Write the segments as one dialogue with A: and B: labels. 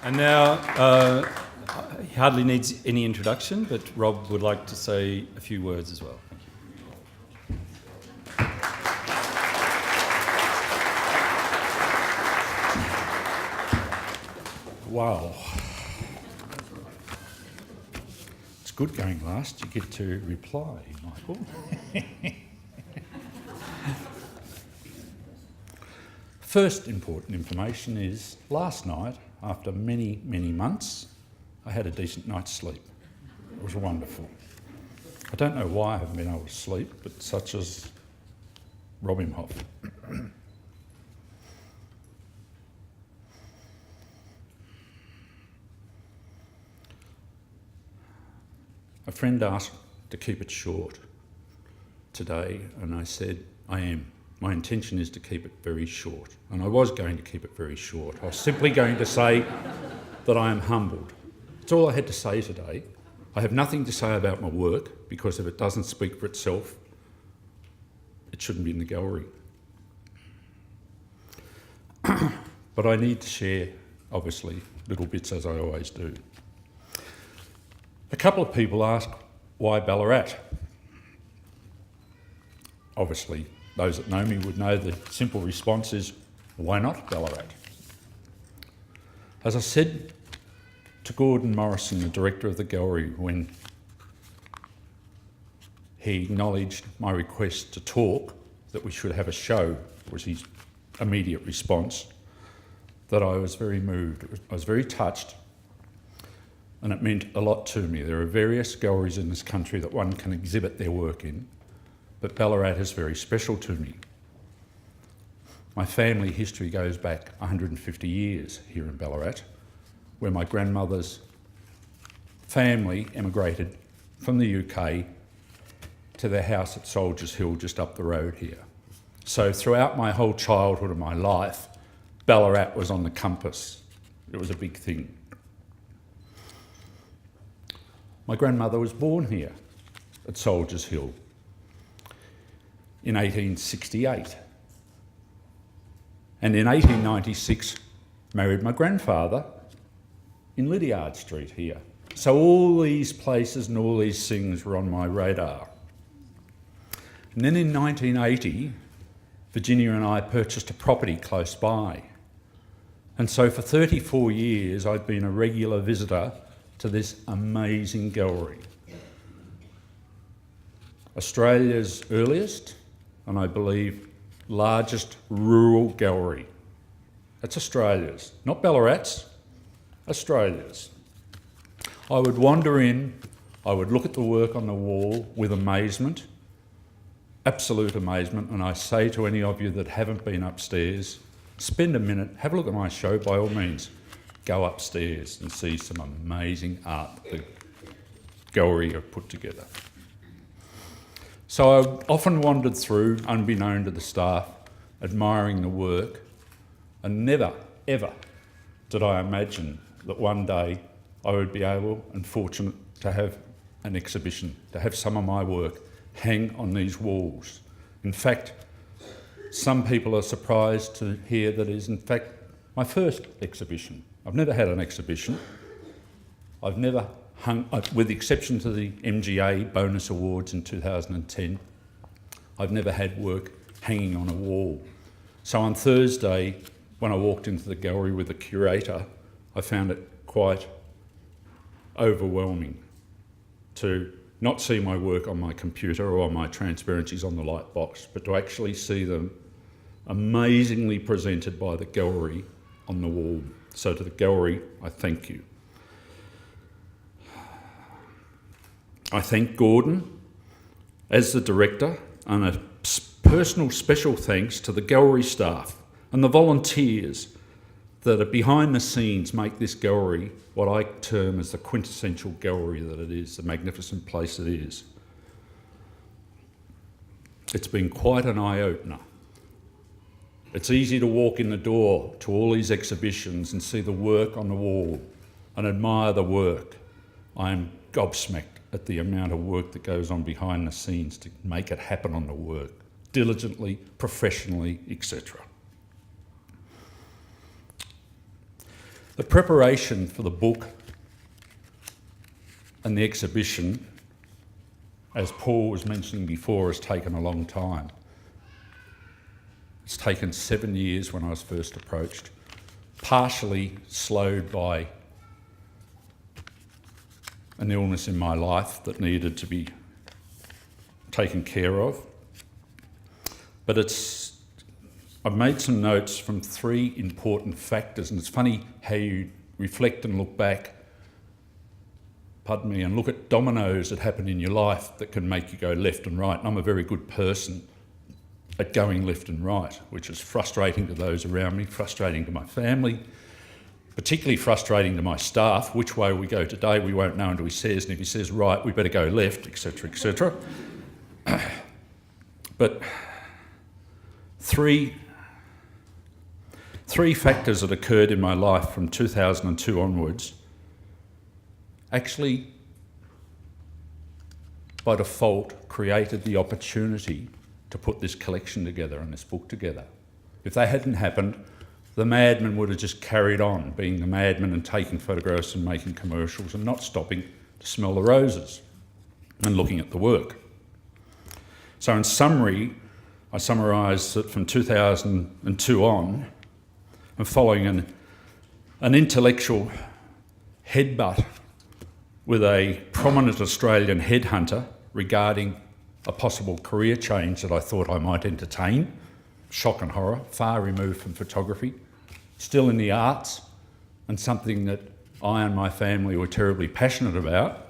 A: And now, he hardly needs any introduction, but Rob would like to say a few words as well. Thank you.
B: Wow. It's good going last. You get to reply, Michael. First important information is last night, after many, many months, I had a decent night's sleep. It was wonderful. I don't know why I haven't been able to sleep, but such as Rob Imhoff. A friend asked to keep it short today, and I said, I am. My intention is to keep it very short. And I was going to keep it very short. I was simply going to say that I am humbled. That's all I had to say today. I have nothing to say about my work, because if it doesn't speak for itself, it shouldn't be in the gallery. But I need to share, obviously, little bits as I always do. A couple of people asked, why Ballarat? Obviously, those that know me would know the simple response is, why not Ballarat? As I said to Gordon Morrison, the director of the gallery, when he acknowledged my request to talk, that we should have a show, was his immediate response, that I was very moved. I was very touched, and it meant a lot to me. There are various galleries in this country that one can exhibit their work in, but Ballarat is very special to me. My family history goes back 150 years here in Ballarat, where my grandmother's family emigrated from the UK to their house at Soldiers Hill just up the road here. So throughout my whole childhood and my life, Ballarat was on the compass. It was a big thing. My grandmother was born here at Soldiers Hill in 1868. And in 1896, married my grandfather in Lydiard Street here. So all these places and all these things were on my radar. And then in 1980, Virginia and I purchased a property close by. And so for 34 years, I've been a regular visitor to this amazing gallery. Australia's earliest, and I believe largest rural gallery. That's Australia's, not Ballarat's, Australia's. I would wander in, I would look at the work on the wall with amazement, absolute amazement, and I say to any of you that haven't been upstairs, spend a minute, have a look at my show by all means. Go upstairs and see some amazing art that the gallery have put together. So I often wandered through, unbeknown to the staff, admiring the work, and never, ever did I imagine that one day I would be able and fortunate to have an exhibition, to have some of my work hang on these walls. In fact, some people are surprised to hear that it is in fact my first exhibition. I've never had an exhibition. I've never hung, with the exception to the MGA bonus awards in 2010, I've never had work hanging on a wall. So on Thursday, when I walked into the gallery with the curator, I found it quite overwhelming to not see my work on my computer or on my transparencies on the light box, but to actually see them amazingly presented by the gallery on the wall. So to the gallery, I thank you. I thank Gordon as the director, and a personal special thanks to the gallery staff and the volunteers that are behind the scenes make this gallery what I term as the quintessential gallery that it is, the magnificent place it is. It's been quite an eye-opener. It's easy to walk in the door to all these exhibitions and see the work on the wall and admire the work. I am gobsmacked at the amount of work that goes on behind the scenes to make it happen on the work, diligently, professionally, etc. The preparation for the book and the exhibition, as Paul was mentioning before, has taken a long time. It's taken 7 years when I was first approached, partially slowed by an illness in my life that needed to be taken care of. But I've made some notes from 3 important factors, and it's funny how you reflect and look back, pardon me, and look at dominoes that happen in your life that can make you go left and right. And I'm a very good person at going left and right, which is frustrating to those around me, frustrating to my family, particularly frustrating to my staff. Which way we go today, we won't know until he says, and if he says right, we better go left, etc., etc. But three factors that occurred in my life from 2002 onwards actually, by default, created the opportunity to put this collection together and this book together. If they hadn't happened, the madman would have just carried on being the madman and taking photographs and making commercials and not stopping to smell the roses and looking at the work. So in summary, I summarise that from 2002 on, and following an intellectual headbutt with a prominent Australian headhunter regarding a possible career change that I thought I might entertain, shock and horror, far removed from photography, still in the arts, and something that I and my family were terribly passionate about,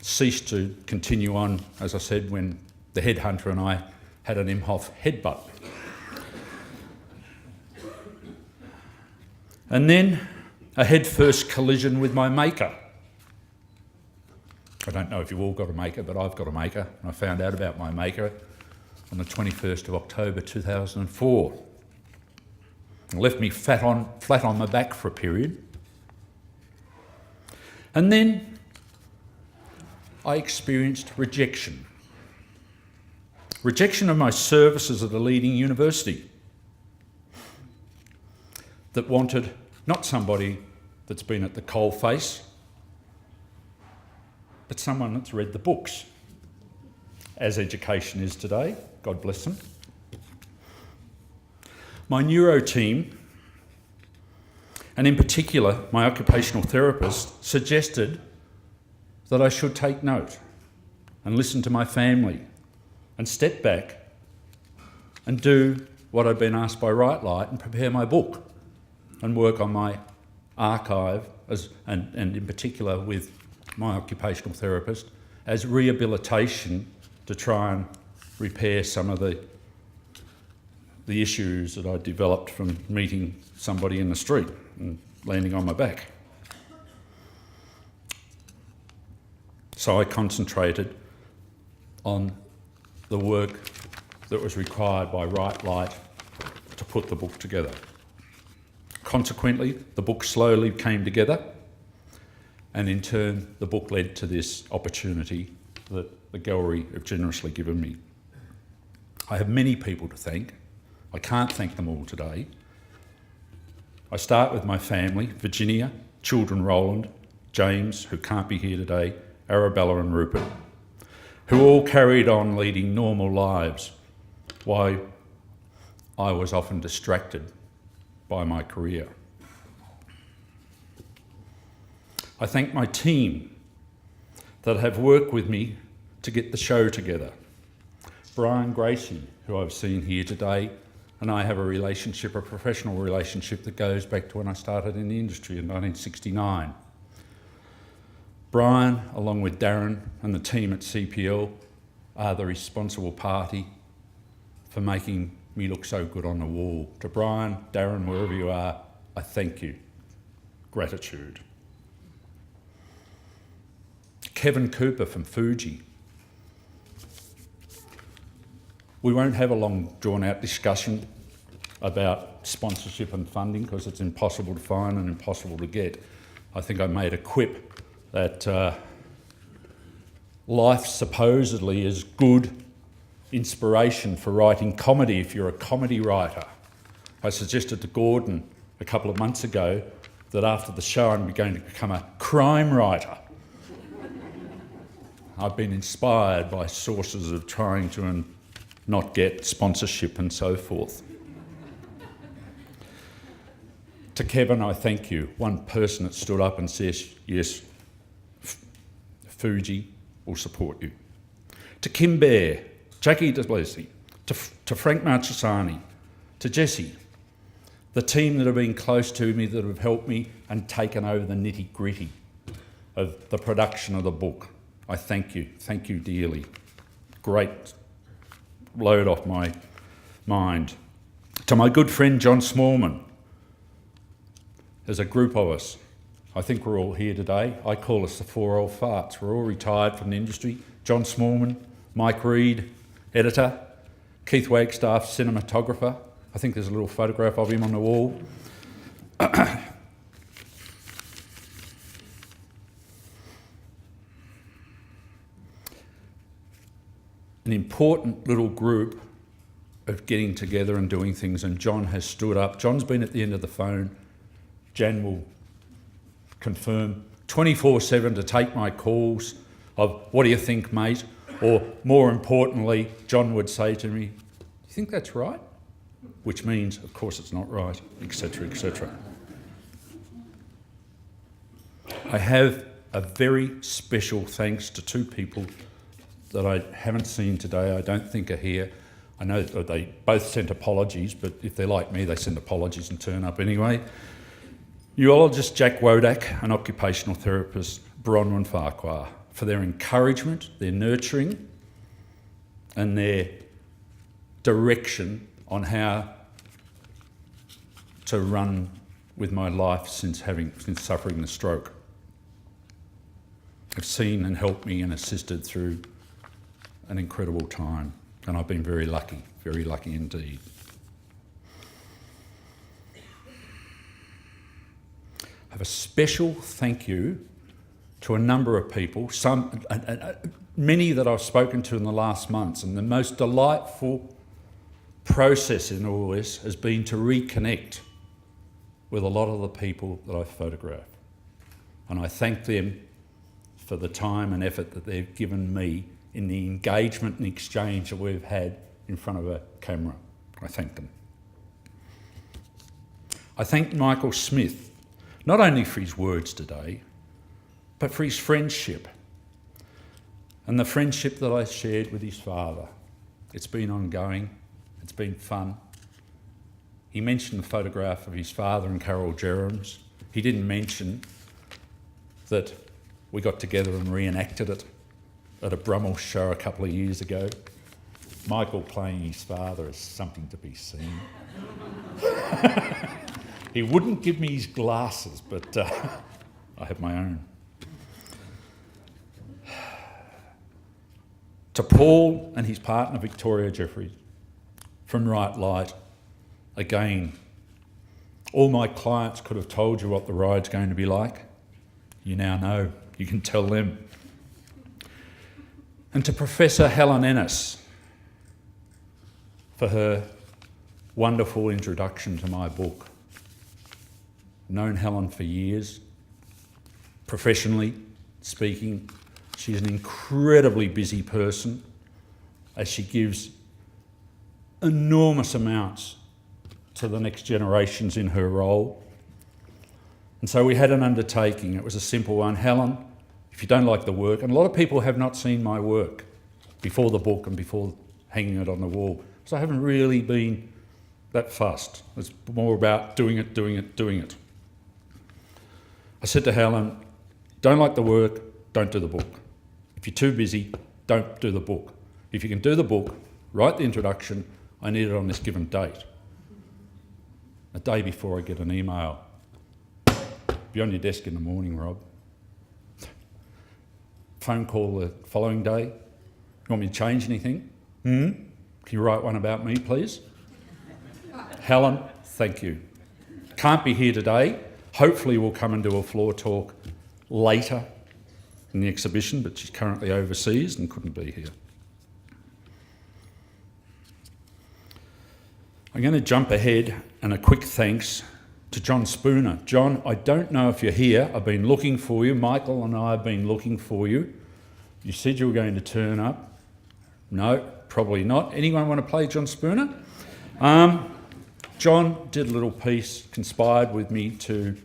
B: ceased to continue on, as I said, when the headhunter and I had an Imhoff headbutt. And then a head-first collision with my maker. I don't know if you've all got a maker, but I've got a maker. And I found out about my maker on the 21st of October 2004. It left me flat on my back for a period. And then I experienced rejection. Rejection of my services at a leading university that wanted not somebody that's been at the coalface, but someone that's read the books, as education is today, God bless them. My neuro team, and in particular my occupational therapist, suggested that I should take note and listen to my family and step back and do what I'd been asked by Right Light and prepare my book and work on my archive, and in particular with my occupational therapist, as rehabilitation to try and repair some of the issues that I developed from meeting somebody in the street and landing on my back. So I concentrated on the work that was required by Right Light to put the book together. Consequently, the book slowly came together, and in turn, the book led to this opportunity that the gallery have generously given me. I have many people to thank. I can't thank them all today. I start with my family, Virginia, children Roland, James, who can't be here today, Arabella and Rupert, who all carried on leading normal lives while I was often distracted by my career. I thank my team that have worked with me to get the show together. Brian Gracie, who I've seen here today, and I have a relationship, a professional relationship that goes back to when I started in the industry in 1969. Brian, along with Darren and the team at CPL, are the responsible party for making me look so good on the wall. To Brian, Darren, wherever you are, I thank you. Gratitude. Kevin Cooper from Fuji. We won't have a long drawn-out discussion about sponsorship and funding because it's impossible to find and impossible to get. I think I made a quip that life supposedly is good inspiration for writing comedy if you're a comedy writer. I suggested to Gordon a couple of months ago that after the show I'm going to become a crime writer. I've been inspired by sources of trying to not get sponsorship and so forth. To Kevin, I thank you. One person that stood up and says, yes, Fuji will support you. To Kim Bear, Jackie DeBlasi, to Frank Marchesani, to Jesse, the team that have been close to me, that have helped me and taken over the nitty-gritty of the production of the book. I thank you dearly. Great load off my mind. To my good friend John Smallman, there's a group of us. I think we're all here today. I call us the four old farts. We're all retired from the industry. John Smallman, Mike Reed, editor, Keith Wagstaff, cinematographer. I think there's a little photograph of him on the wall. An important little group of getting together and doing things, and John has stood up. John's been at the end of the phone. Jan will confirm, 24/7 to take my calls of, what do you think, mate? Or more importantly, John would say to me, do you think that's right? Which means, of course, it's not right, etc., etc. I have a very special thanks to two people that I haven't seen today, I don't think are here. I know that they both sent apologies, but if they're like me, they send apologies and turn up anyway. Urologist Jack Wodak and occupational therapist Bronwyn Farquhar, for their encouragement, their nurturing, and their direction on how to run with my life since suffering the stroke. Have seen and helped me and assisted through an incredible time, and I've been very lucky indeed. I have a special thank you to a number of people, many that I've spoken to in the last months, and the most delightful process in all this has been to reconnect with a lot of the people that I've photographed. And I thank them for the time and effort that they've given me in the engagement and exchange that we've had in front of a camera. I thank them. I thank Michael Smith, not only for his words today, but for his friendship and the friendship that I shared with his father. It's been ongoing, it's been fun. He mentioned the photograph of his father and Carol Jerams. He didn't mention that we got together and reenacted it at a Brummel show a couple of years ago. Michael playing his father is something to be seen. He wouldn't give me his glasses, but I have my own. To Paul and his partner Victoria Jeffrey from Right Light, again, all my clients could have told you what the ride's going to be like. You now know, you can tell them. And to Professor Helen Ennis for her wonderful introduction to my book. Known Helen for years, professionally speaking. She's an incredibly busy person as she gives enormous amounts to the next generations in her role. And so we had an undertaking. It was a simple one. Helen, if you don't like the work, and a lot of people have not seen my work before the book and before hanging it on the wall, so I haven't really been that fussed. It's more about doing it. I said to Helen, don't like the work, don't do the book. If you're too busy, don't do the book. If you can do the book, write the introduction, I need it on this given date. A day before I get an email. Be on your desk in the morning, Rob. Phone call the following day. You want me to change anything? Can you write one about me, please? Helen, thank you. Can't be here today. Hopefully we'll come and do a floor talk later in the exhibition, but she's currently overseas and couldn't be here. I'm going to jump ahead and a quick thanks to John Spooner. John, I don't know if you're here. I've been looking for you. Michael and I have been looking for you. You said you were going to turn up. No, probably not. Anyone want to play John Spooner? John did a little piece, conspired with me to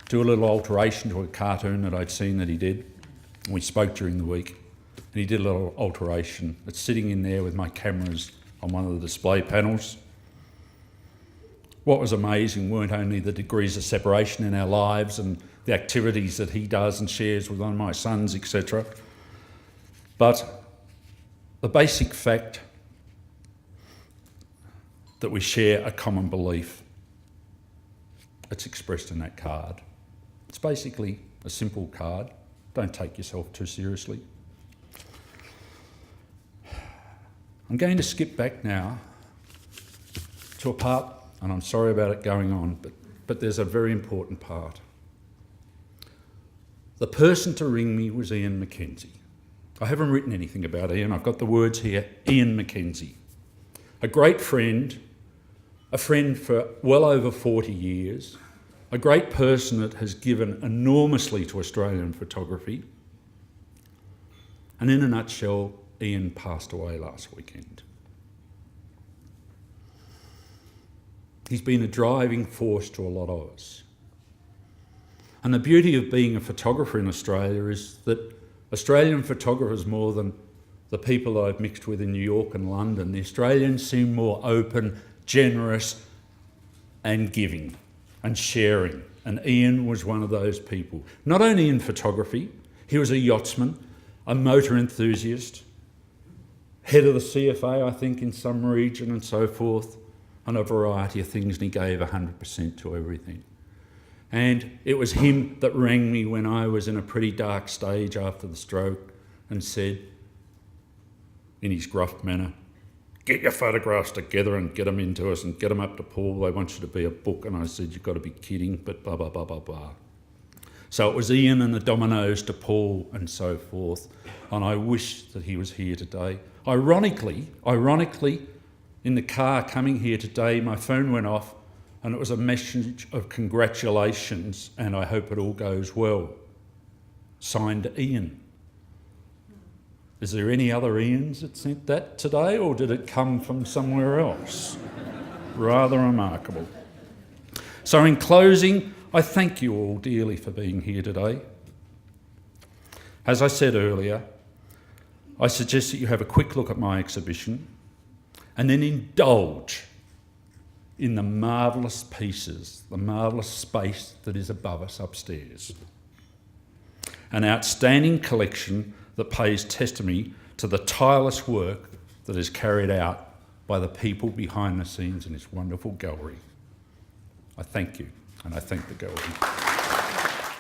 B: do a little alteration to a cartoon that I'd seen that he did. We spoke during the week, and he did a little alteration. It's sitting in there with my cameras on one of the display panels. What was amazing weren't only the degrees of separation in our lives and the activities that he does and shares with one of my sons, etc., but the basic fact that we share a common belief. It's expressed in that card. It's basically a simple card. Don't take yourself too seriously. I'm going to skip back now to a part, and I'm sorry about it going on, but there's a very important part. The person to ring me was Ian McKenzie. I haven't written anything about Ian. I've got the words here, Ian McKenzie. A great friend, a friend for well over 40 years, a great person that has given enormously to Australian photography. And in a nutshell, Ian passed away last weekend. He's been a driving force to a lot of us. And the beauty of being a photographer in Australia is that Australian photographers, more than the people that I've mixed with in New York and London, the Australians seem more open, generous and giving and sharing. And Ian was one of those people. Not only in photography, he was a yachtsman, a motor enthusiast, head of the CFA, I think, in some region and so forth, and a variety of things, and he gave 100% to everything. And it was him that rang me when I was in a pretty dark stage after the stroke and said, in his gruff manner, "Get your photographs together and get them into us and get them up to Paul. They want you to be a book." And I said, "You've got to be kidding," but blah, blah, blah, blah, blah. So it was Ian and the dominoes to Paul and so forth. And I wish that he was here today. Ironically, in the car coming here today, my phone went off and it was a message of congratulations and I hope it all goes well. Signed Ian. Is there any other Ians that sent that today, or did it come from somewhere else? Rather remarkable. So in closing, I thank you all dearly for being here today. As I said earlier, I suggest that you have a quick look at my exhibition and then indulge in the marvellous pieces, the marvellous space that is above us upstairs. An outstanding collection that pays testimony to the tireless work that is carried out by the people behind the scenes in this wonderful gallery. I thank you, and I thank the gallery.